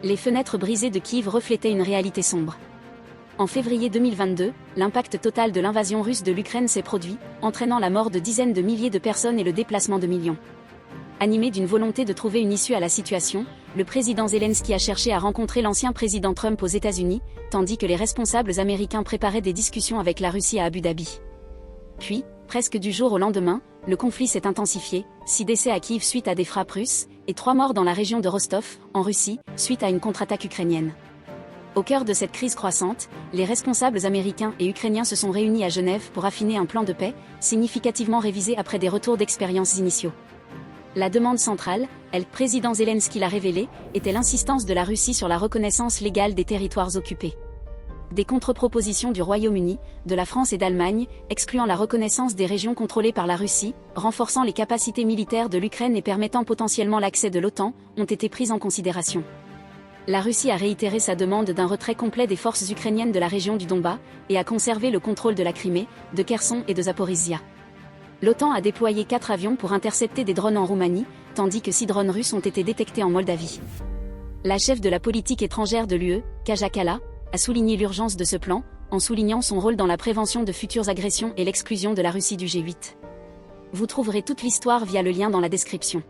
Les fenêtres brisées de Kiev reflétaient une réalité sombre. En février 2022, l'impact total de l'invasion russe de l'Ukraine s'est produit, entraînant la mort de dizaines de milliers de personnes et le déplacement de millions. Animé d'une volonté de trouver une issue à la situation, le président Zelensky a cherché à rencontrer l'ancien président Trump aux États-Unis, tandis que les responsables américains préparaient des discussions avec la Russie à Abu Dhabi. Puis, presque du jour au lendemain, le conflit s'est intensifié, 6 décès à Kiev suite à des frappes russes, et 3 morts dans la région de Rostov, en Russie, suite à une contre-attaque ukrainienne. Au cœur de cette crise croissante, les responsables américains et ukrainiens se sont réunis à Genève pour affiner un plan de paix, significativement révisé après des retours d'expériences initiaux. La demande centrale, le président Zelensky l'a révélé, était l'insistance de la Russie sur la reconnaissance légale des territoires occupés. Des contre-propositions du Royaume-Uni, de la France et d'Allemagne, excluant la reconnaissance des régions contrôlées par la Russie, renforçant les capacités militaires de l'Ukraine et permettant potentiellement l'accès de l'OTAN, ont été prises en considération. La Russie a réitéré sa demande d'un retrait complet des forces ukrainiennes de la région du Donbass, et a conservé le contrôle de la Crimée, de Kherson et de Zaporizhia. L'OTAN a déployé 4 avions pour intercepter des drones en Roumanie, tandis que 6 drones russes ont été détectés en Moldavie. La chef de la politique étrangère de l'UE, Kaja Kallas, a souligné l'urgence de ce plan, en soulignant son rôle dans la prévention de futures agressions et l'exclusion de la Russie du G8. Vous trouverez toute l'histoire via le lien dans la description.